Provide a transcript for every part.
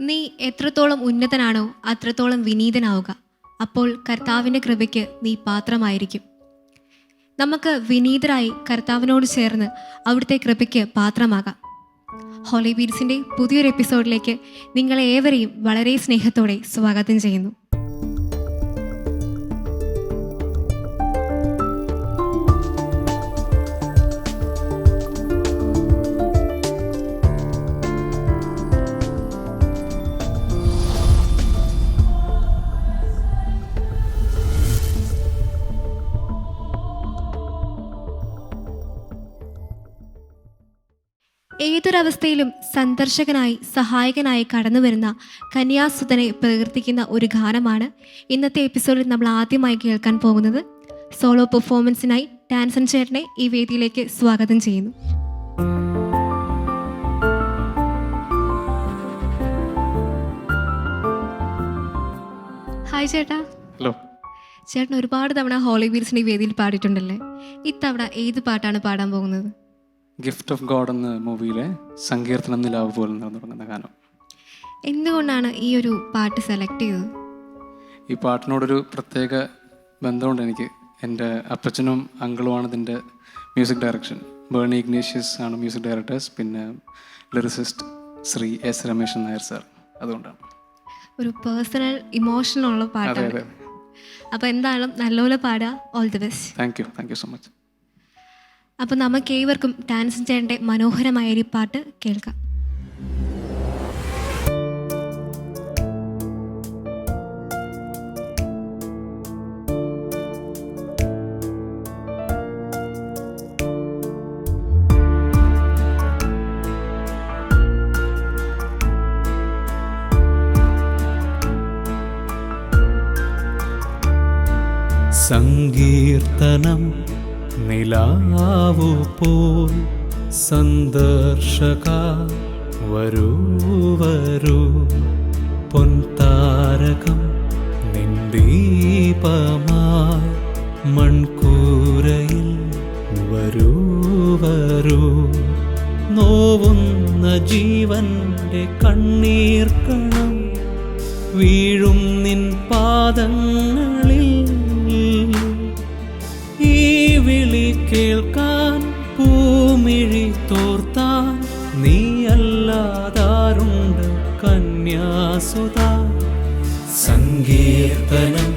നീ എത്രത്തോളം ഉന്നതനാണോ അത്രത്തോളം വിനീതനാവുക. അപ്പോൾ കർത്താവിൻ്റെ കൃപയ്ക്ക് നീ പാത്രമായിരിക്കും. നമുക്ക് വിനീതരായി കർത്താവിനോട് ചേർന്ന് അവിടുത്തെ കൃപയ്ക്ക് പാത്രമാകാം. ഹോളി ബീഡ്സിൻ്റെ പുതിയൊരു എപ്പിസോഡിലേക്ക് നിങ്ങളെ ഏവരെയും വളരെ സ്നേഹത്തോടെ സ്വാഗതം ചെയ്യുന്നു. ഏതൊരവസ്ഥയിലും സന്ദർശകനായി സഹായകനായി കടന്നു വരുന്ന കന്യാസുതനെ പ്രകീർത്തിക്കുന്ന ഒരു ഗാനമാണ് ഇന്നത്തെ എപ്പിസോഡിൽ നമ്മൾ ആദ്യമായി കേൾക്കാൻ പോകുന്നത്. സോളോ പെർഫോമൻസിനായി ഡാൻസൺ ചേട്ടനെ ഈ വേദിയിലേക്ക് സ്വാഗതം ചെയ്യുന്നു. ഹായ് ചേട്ടാ. ഹലോ. ചേട്ടൻ ഒരുപാട് തവണ ഹോളി ബീഡ്സിൻ്റെ വേദിയിൽ പാടിയിട്ടുണ്ടല്ലേ? ഇത്തവണ ഏത് പാട്ടാണ് പാടാൻ പോകുന്നത്? ഗിഫ്റ്റ് ഓഫ് ഗോഡ് എന്ന മൂവിയിലെ സങ്കീർത്തനം നിലാവ് പോലെ എന്ന് തുടങ്ങുന്ന ഗാനം. എന്തുകൊണ്ടാണ് ഈ ഒരു പാട്ട് സെലക്ട് ചെയ്തത്? ഈ പാട്ടിനോടൊരു പ്രത്യേക ബന്ധമുണ്ട് എനിക്ക്. എൻ്റെ അപ്പച്ചനും അങ്കിളുമാണ് ഇതിൻ്റെ മ്യൂസിക് ഡയറക്ഷൻ. ബേണി ഇഗ്നേഷ്യസ് ആണ് മ്യൂസിക് ഡയറക്ടേഴ്സ്, പിന്നെ ലിറിസിസ്റ്റ് ശ്രീ എസ് രമേശൻ നായർ സാർ. അതുകൊണ്ടാണ് ഒരു പേഴ്സണൽ ഇമോഷനുള്ള പാട്ടാണ്. അപ്പോൾ എന്തായാലും നല്ലപോലെ പാടുക. All the best. Thank you so much. അപ്പോൾ നമുക്ക് ഏവർക്കും ഡാൻസൺ ചേട്ടൻ്റെ മനോഹരമായൊരു പാട്ട് കേൾക്കാം. സങ്കീർത്തനം നിലാവു പോൽ സന്ദർശക വരൂ വരൂ, പൊൻതാരകം നിന്ദീപമായി മൺകൂരയിൽ വരൂ വരൂ, നോവുന്ന ജീവന്റെ കണ്ണീർക്കണം വീഴും നിൻ പാദങ്ങളിൽ. ഈ വിളി കേൾക്കാൻ പൂമിഴി തോർത്താൻ നീയല്ലാതാരുണ്ട് കന്യാസുത. സങ്കീർത്തനം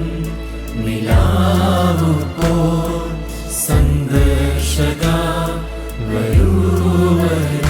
നിലാവു പോൽ സന്ദർശക വരൂ വരൂ.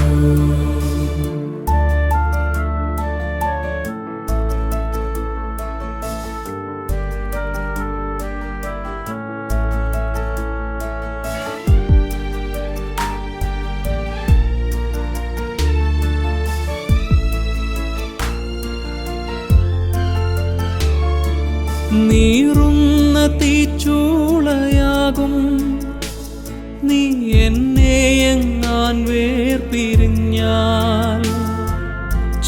നീറുന്ന തീച്ചൂളയാകും നീ എന്നെ എങ്ങാൻ വേർപിരിഞ്ഞാൽ,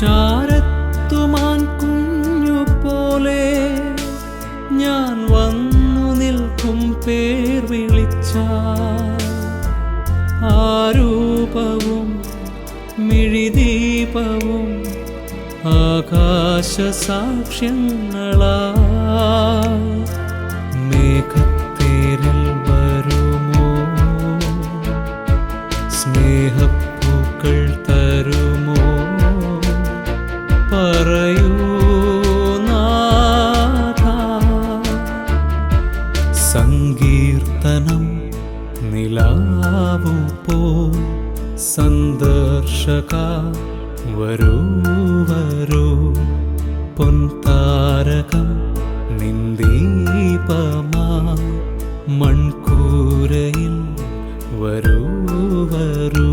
ചാരത്തുമാൻ കുഞ്ഞു പോലെ ഞാൻ വന്നു നിൽക്കും പേർ വിളിച്ചാൽ. ആരൂപവും മിഴിദീപവും ആകാശ സാക്ഷ്യങ്ങളാ, മേഘത്തേരിൽ വരുമോ, സ്നേഹപ്പൂക്കൾ തരുമോ, പറയൂ നാഥ. സങ്കീർത്തനം നിലാവു പോൽ സന്ദർശക വരൂ വരൂ, പൊൻതാരകം നിന്ദീപമായി മൺകൂരയിൽ വരൂ വരൂ.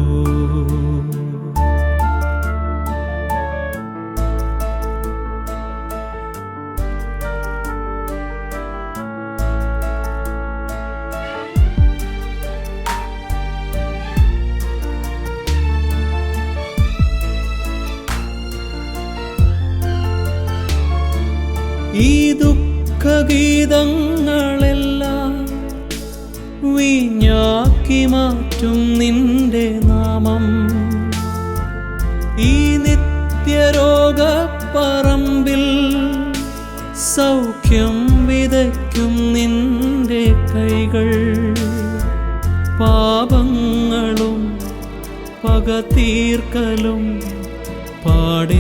ഈ ദുഃഖഗീതങ്ങളെല്ലാം വീഞ്ഞാക്കി മാറ്റും നിന്റെ നാമം. ഈ നിത്യരോഗ പറമ്പിൽ സൗഖ്യം വിതയ്ക്കും നിന്റെ കൈകൾ. പാപങ്ങളും പക തീർക്കലും പാടേയൊഴിക്കുവോനേ.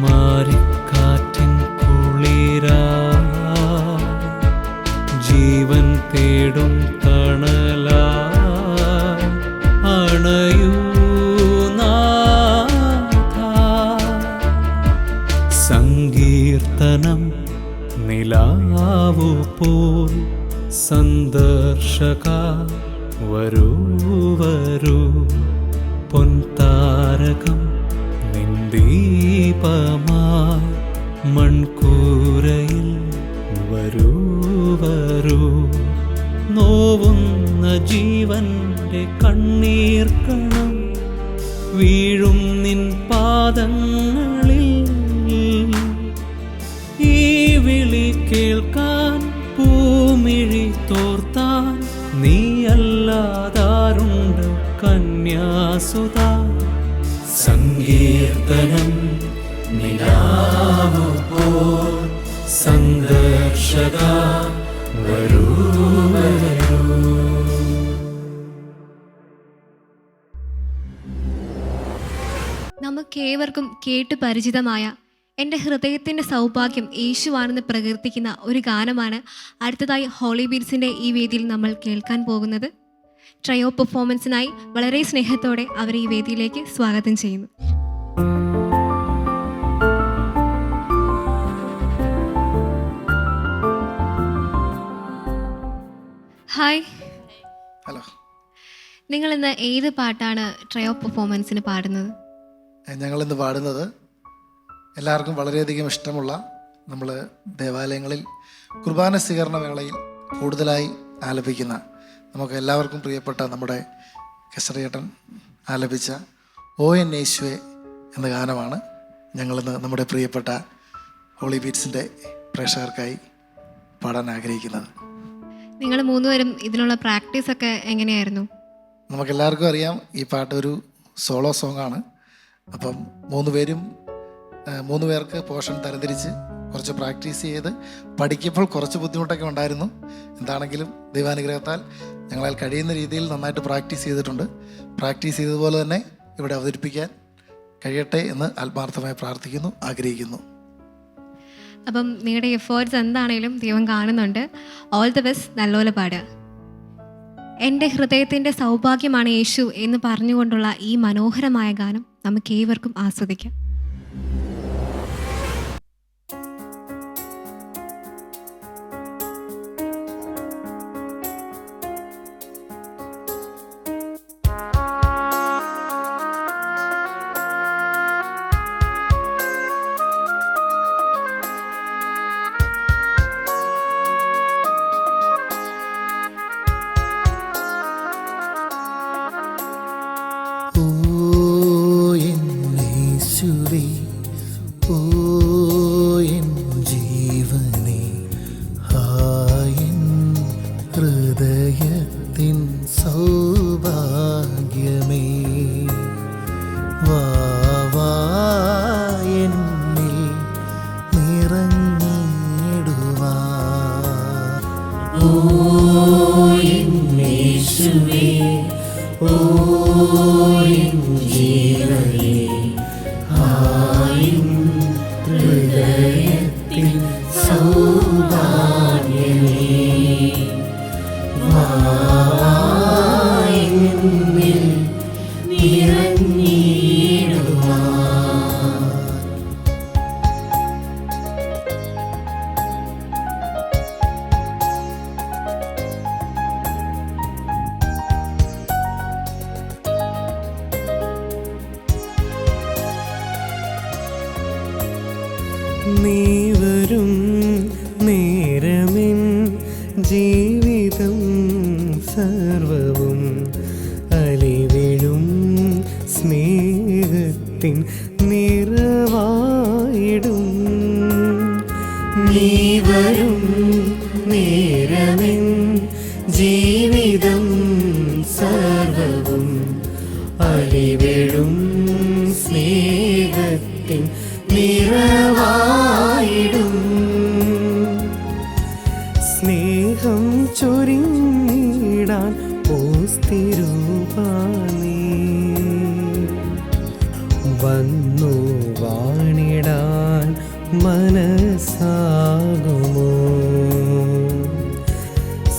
മാരിക്കാറ്റിൻ കുളിരാ ജീവൻ തേടും തണലാ അണയൂ നാഥാ. സങ്കീർത്തനം നിലാവു പോൽ സന്ദർശക വരൂ വരൂ. പൊൻതാരകം നിന്ദീപമായി മൺകൂരയിൽ വരൂ വരൂ. നോവുന്ന ജീവന്റെ കണ്ണീർക്കണം വീഴും നിൻ പാദങ്ങളിൽ. ഈ വിളി കേൾക്കാൻ പൂമിഴി തോർത്താൻ നീയല്ലാതാരുണ്ട് കന്യാസുത. സങ്കീർത്തനം നിലാവു പോൽ സന്ദർശക വരൂ വരൂ. നമുക്കേവർക്കും കേട്ട് പരിചിതമായ എൻ്റെ ഹൃദയത്തിൻ്റെ സൗഭാഗ്യം യേശുവാണെന്ന് പ്രകീർത്തിക്കുന്ന ഒരു ഗാനമാണ് അടുത്തതായി ഹോളി ബീറ്റ്സിൻ്റെ ഈ വേദിയിൽ നമ്മൾ കേൾക്കാൻ പോകുന്നത്. ട്രയോ പെർഫോമൻസിനായി വളരെ സ്നേഹത്തോടെ അവരെ ഈ വേദിയിലേക്ക് സ്വാഗതം ചെയ്യുന്നു. ഹായ്. ഹലോ. നിങ്ങളിന്ന് ഏത് പാട്ടാണ് ട്രയോ പെർഫോമൻസിന് പാടുന്നത്? ഞങ്ങളിന്ന് പാടുന്നത് എല്ലാവർക്കും വളരെയധികം ഇഷ്ടമുള്ള, നമ്മൾ ദേവാലയങ്ങളിൽ കുർബാന സ്വീകരണ വേളയിൽ കൂടുതലായി ആലപിക്കുന്ന, നമുക്ക് എല്ലാവർക്കും പ്രിയപ്പെട്ട നമ്മുടെ കെസറിയേട്ടൻ ആലപിച്ച ഓ എൻ യേശുവേ എന്ന ഗാനമാണ് ഞങ്ങളിന്ന് നമ്മുടെ പ്രിയപ്പെട്ട ഹോളി ബീറ്റ്സിൻ്റെ പ്രേക്ഷകർക്കായി പാടാൻ ആഗ്രഹിക്കുന്നത്. നിങ്ങൾ മൂന്നുപേരും ഇതിനുള്ള പ്രാക്ടീസൊക്കെ എങ്ങനെയായിരുന്നു? നമുക്കെല്ലാവർക്കും അറിയാം, ഈ പാട്ട് ഒരു സോളോ സോങ്ങാണ്. അപ്പം മൂന്ന് പേർക്ക് പോർഷൻ തരംതിരിച്ച് കുറച്ച് പ്രാക്ടീസ് ചെയ്ത് പഠിക്കുമ്പോൾ കുറച്ച് ബുദ്ധിമുട്ടൊക്കെ ഉണ്ടായിരുന്നു. എന്താണെങ്കിലും ദൈവാനുഗ്രഹത്താൽ ഞങ്ങളാൽ കഴിയുന്ന രീതിയിൽ നന്നായിട്ട് പ്രാക്ടീസ് ചെയ്തിട്ടുണ്ട്. പ്രാക്ടീസ് ചെയ്തതുപോലെ തന്നെ ഇവിടെ അവതരിപ്പിക്കാൻ കഴിയട്ടെ എന്ന് ആത്മാർത്ഥമായി പ്രാർത്ഥിക്കുന്നു, ആഗ്രഹിക്കുന്നു. അപ്പം നിങ്ങളുടെ എഫേർട്സ് എന്താണേലും ദൈവം കാണുന്നുണ്ട്. All the best. നല്ലപോലെ പാടുക. എൻ്റെ ഹൃദയത്തിൻ്റെ സൗഭാഗ്യമാണ് യേശു എന്ന് പറഞ്ഞുകൊണ്ടുള്ള ഈ മനോഹരമായ ഗാനം നമുക്ക് ഏവർക്കും ആസ്വദിക്കാം. ഹൃദയത്തിൻ സൗഭാഗ്യമേ വാവായെന്നിൽ നിറഞ്ഞിടുവാ. ഓ യേശുവേ, ഓ ജീവനേ, ആയിൻ ഹൃദയത്തിൻ സൗഭാഗ്യമേ വാവായെന്നിൽ നിറഞ്ഞിടുവാ. നീ വരും നേരമിൻ ജീവിതം സർവവും അലിവിടും സ്നേഹത്തിൻ നിറവായിടും. നീ വരും നേരമിൻ ജീവിതം സർവവും അലിവിടും വരും സ്നേഹത്തിൻ നിറവായിടും സ്നേഹം ചൊരിഞ്ഞിടാൻ ഓസ്തിരൂപാനീ വന്നു വാണിടാൻ മനസ്സാകുമോ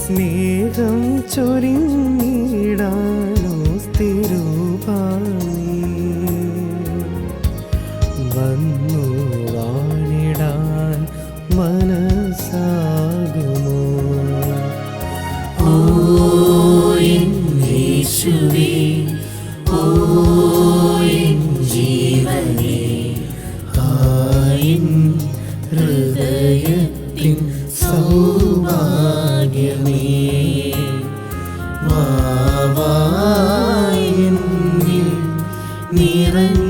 സ്നേഹം ചൊരിഞ്ഞിടാനോ സ്ഥിരൂപാനീ വന്നു വാണിടാൻ മനസ്സാകുമോ ഓ യേശുവേ ഓ ജീവനേ ആയിൻ ഹൃദയത്തിൻ സൗഭാഗ്യമേ വാവായെന്നിൽ നിറഞ്ഞിടുവാൻ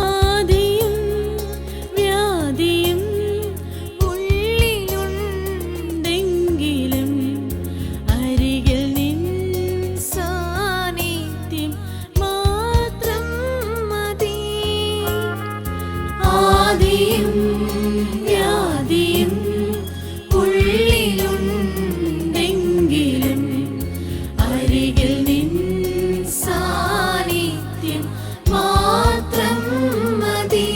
ആദിയും വ്യാധിയും ഉള്ളിലുണ്ടെങ്കിലും അരികിൽ നിൻ സാന്നിധ്യം മാത്രം മതി. ആദിയും വ്യാധിയും ഉള്ളിലുണ്ടെങ്കിലും അരികിൽ നിൻ സാന്നിധ്യം മാത്രം മതി.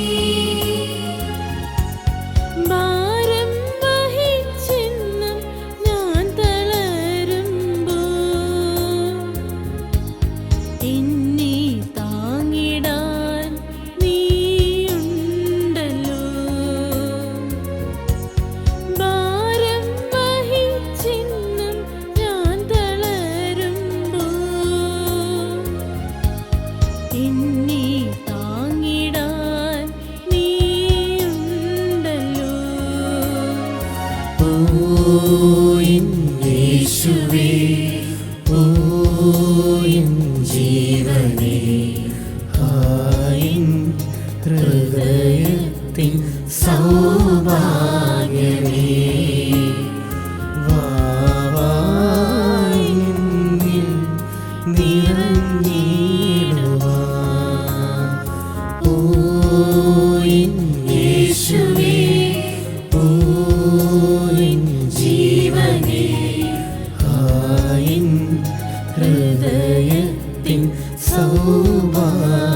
ഭാരം വഹിച്ചെന്നും ഞാൻ തളരുമ്പോൾ എന്നെ താങ്ങിടാൻ നീയുണ്ടല്ലോ. ഭാരം വഹിച്ചെന്നും ഞാൻ തളരുമ്പോൾ എന്നെ താങ്ങിടാൻ നീയുണ്ടല്ലോ. ഓ യേശുവേ ഓ ജീവനേ ആയിൻ ഹൃദയത്തിൻ സൗഭാഗ്യമേ വാവായെന്നിൽ നിറഞ്ഞിടുവാൻ ഓ യേശുവേ ഓ ജീവനേ ആയിൻ ഹൃദയത്തിൻ സൗഭാഗ്യമേ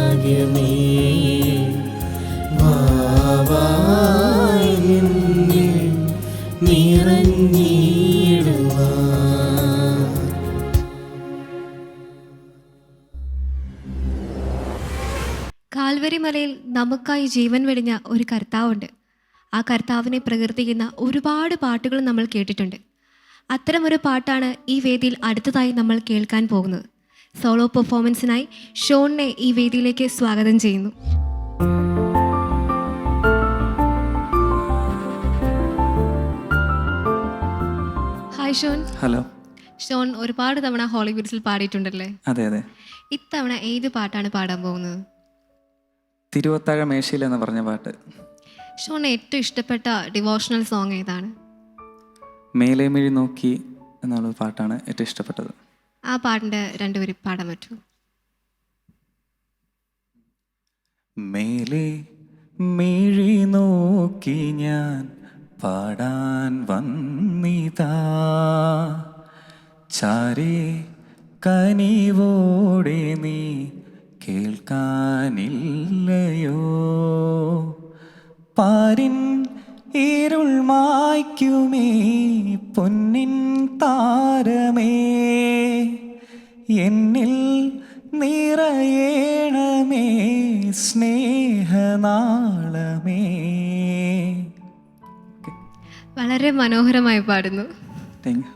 വാവായെന്നിൽ നിറഞ്ഞിടുവാൻ കാൽവരി മലയിൽ നമുക്കായി ജീവൻ വെടിഞ്ഞ ഒരു കർത്താവുണ്ട്. ആ കർത്താവിനെ പ്രകീർത്തിക്കുന്ന ഒരുപാട് പാട്ടുകൾ നമ്മൾ കേട്ടിട്ടുണ്ട്. അത്തരമൊരു പാട്ടാണ് ഈ വേദിയിൽ അടുത്തതായി നമ്മൾ കേൾക്കാൻ പോകുന്നത്. സോളോ പെർഫോമൻസിനായി ഷോണിനെ ഈ വേദിയിലേക്ക് സ്വാഗതം ചെയ്യുന്നു. Hi Sean. ഹലോ. ഷോൺ ഒരുപാട് തവണ ഹോളിവുഡ്സിൽ പാടിയിട്ടുണ്ടല്ലേ? അതെ അതെ. ഇത്തവണ ഏത് പാട്ടാണ് പാടാൻ പോകുന്നത്? തിരുവത്താഴ മേശയിൽ എന്ന് പറഞ്ഞ പാട്ട്. ഷോൺ ഏറ്റവും ഇഷ്ടപ്പെട്ട ഡിവോഷണൽ സോങ് ഏതാണ്? മേലേമിഴി നോക്കി എന്നുള്ള പാട്ടാണ് ഏറ്റവും ഇഷ്ടപ്പെട്ടത്. ആ പാട്ടിൻ്റെ രണ്ടുപേരും പാടാൻ പറ്റുമോ? മേലെ മിഴി നോക്കി ഞാൻ പാടാൻ വന്നിതാ, ചാരേ കനിവോടെ നീ കേൾക്കാനില്ലയോ, പാരിൻ ഇരുൾ മായ്ക്കുമേ പൊന്നിൻ താരമേ, എന്നിൽ നിറയേണമേ സ്നേഹനാളമേ. വളരെ മനോഹരമായി പാടുന്നു. Thank you.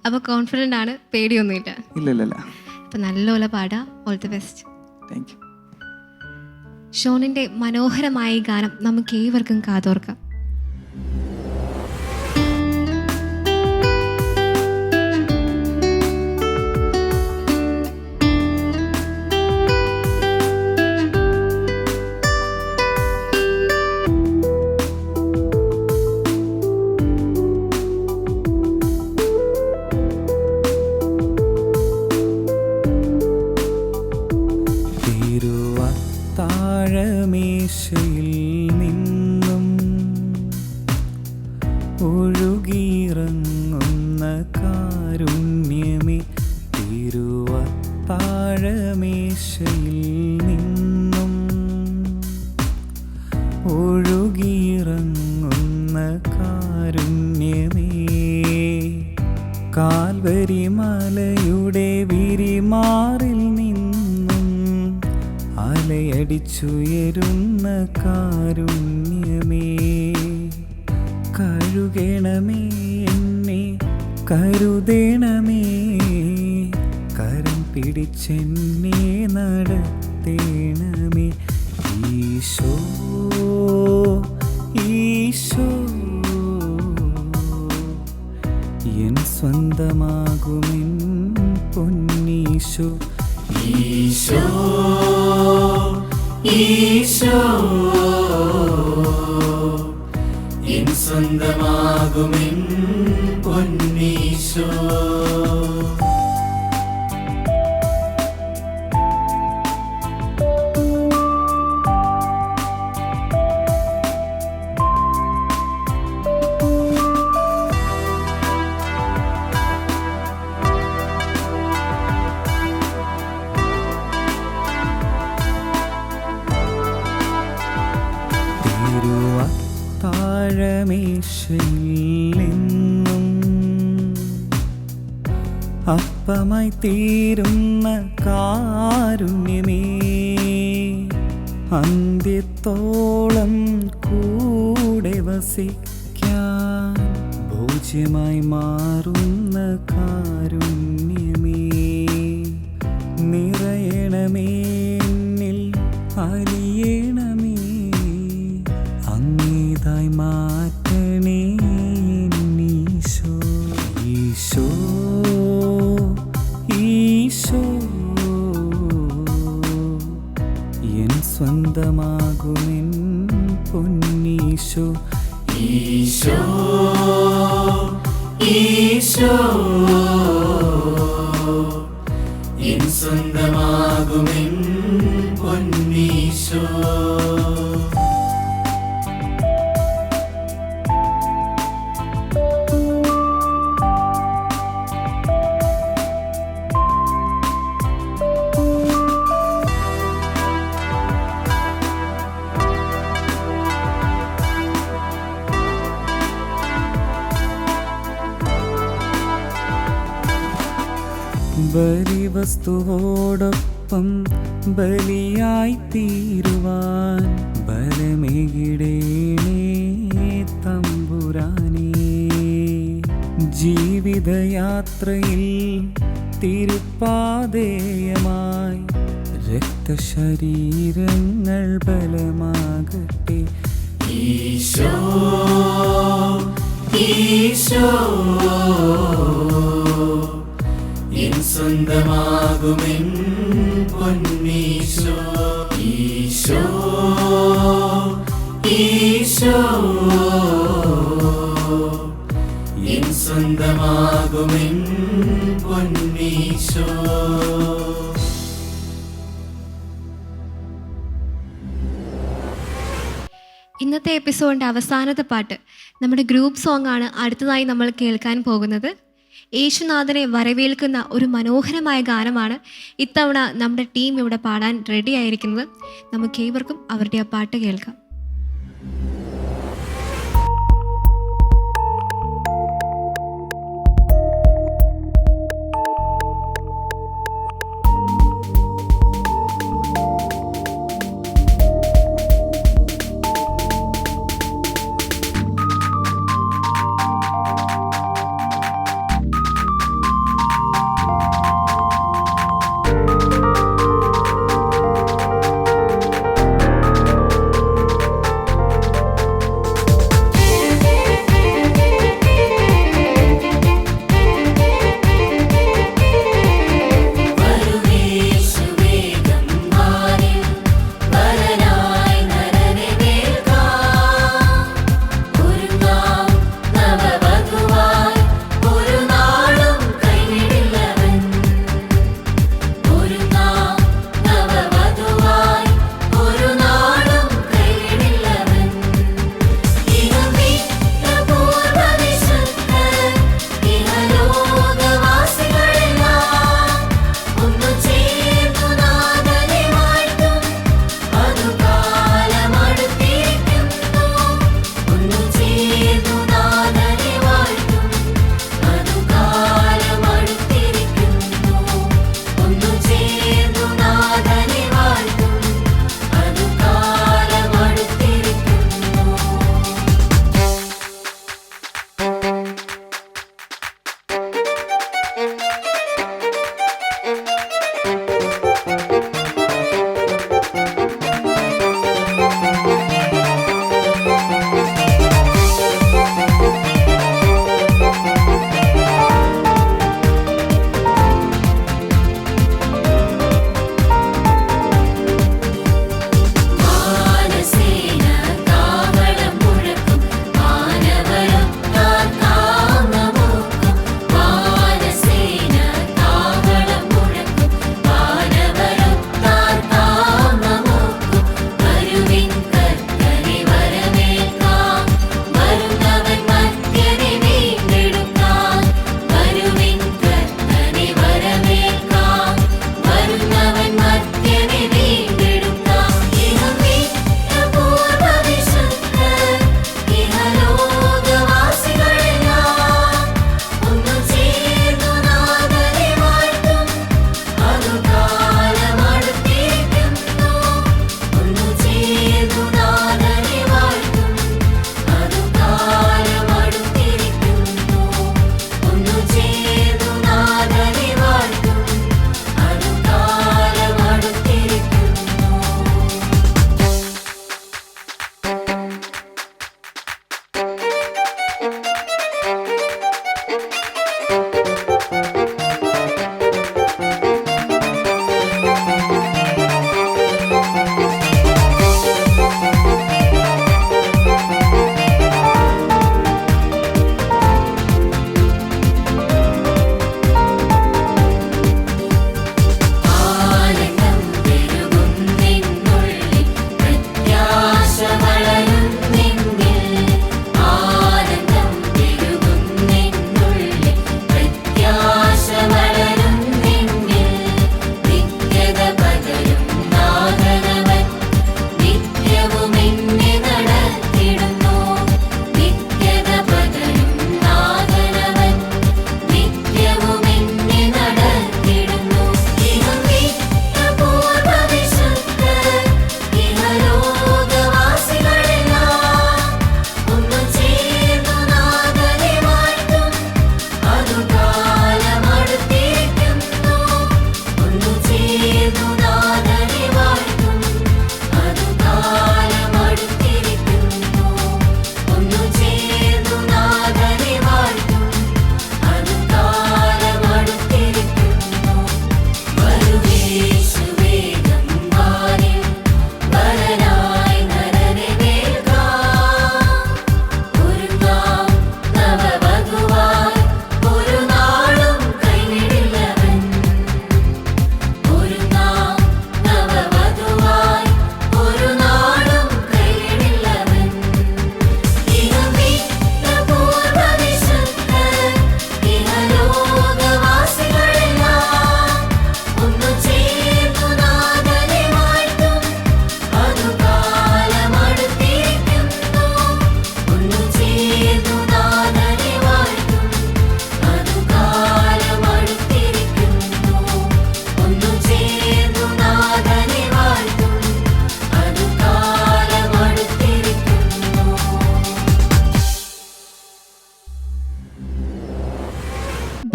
അപ്പോൾ കോൺഫിഡൻ്റ് ആണ്, പേടിയൊന്നുമില്ല? ഇല്ല. അപ്പോൾ നല്ലപോലെ പാടാം. All the best. Thank you. ഷോണിൻ്റെ മനോഹരമായ ഈ ഗാനം നമുക്ക് ഏവർക്കും കാതോർക്കാം. താഴമേശയിൽ നിന്നും ഒഴുകിയിറങ്ങുന്ന കാരുണ്യമേ, തിരുവത്താഴമേശയിൽ നിന്നും ഒഴുകിയിറങ്ങുന്ന കാരുണ്യമേ, കാൽവരി മലയുടെ വിരിമാറിൽ നിന്നും അലയടിച്ചുയരുന്ന കാരുണ്യമേ, കഴുകണമേ എന്നെ, കരുതണമേ, കരം പിടിച്ചെന്നെ നടത്തേണമേ. ഈശോ ഈശോ എൻ സ്വന്തമാകുമെൻ പൊന്നീശോ. ഈശോ ഈശോ എൻ സ്വന്തമാകുമെൻ പൊന്നീശോ. താഴമേശയിൽ നിന്നും അപ്പമായി തീരുന്ന കാരുണ്യമേ, അന്ത്യത്തോളം കൂടെ വസിക്കാൻ ഭോജ്യമായി മാറുന്ന കാരുണ്യമേ, നിറയണമേ എന്നിൽ, അലിയണമേ, അങ്ങേതായി മാറ്റണേ ഈശോ. ഈശോ ഈശോ എൻ സ്വന്തമാകുമെൻ പൊന്നീശോ. ഈശോ ഈശോ എൻ സ്വന്തമാകുമെൻ പൊന്നീശോ. ബലിവസ്തുവോടൊപ്പം ബലിയായി തീരുവാൻ ബലമേകിടേണേ തമ്പുരാനേ. ജീവിതയാത്രയിൽ തിരുപ്പാതേയമായി രക്തശരീരങ്ങൾ ബലമാകട്ടെ. ഈശോ ഈശോ എൻ സ്വന്തമാകുമെൻ പൊന്നീശോ. ഈശോ ഈശോ എൻ സ്വന്തമാകുമെൻ പൊന്നീശോ. ഇന്നത്തെ എപ്പിസോഡിൻ്റെ അവസാനത്തെ പാട്ട് നമ്മുടെ ഗ്രൂപ്പ് സോങ് ആണ് അടുത്തതായി നമ്മൾ കേൾക്കാൻ പോകുന്നത്. യേശുനാഥനെ വരവേൽക്കുന്ന ഒരു മനോഹരമായ ഗാനമാണ് ഇത്തവണ നമ്മുടെ ടീം ഇവിടെ പാടാൻ റെഡി ആയിരിക്കുന്നത്. നമുക്കേവർക്കും അവരുടെ ആ പാട്ട് കേൾക്കാം.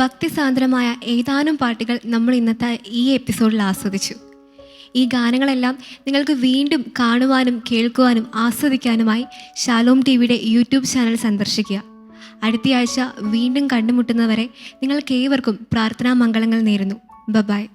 ഭക്തിസാന്ദ്രമായ ഏതാനും പാട്ടുകൾ നമ്മൾ ഇന്നത്തെ ഈ എപ്പിസോഡിൽ ആസ്വദിച്ചു. ഈ ഗാനങ്ങളെല്ലാം നിങ്ങൾക്ക് വീണ്ടും കാണുവാനും കേൾക്കുവാനും ആസ്വദിക്കാനുമായി ഷാലോം ടിവിയുടെ യൂട്യൂബ് ചാനൽ സന്ദർശിക്കുക. അടുത്തയാഴ്ച വീണ്ടും കണ്ടുമുട്ടുന്നവരെ നിങ്ങൾക്കേവർക്കും പ്രാർത്ഥനാ മംഗളങ്ങൾ നേരുന്നു. ബൈ.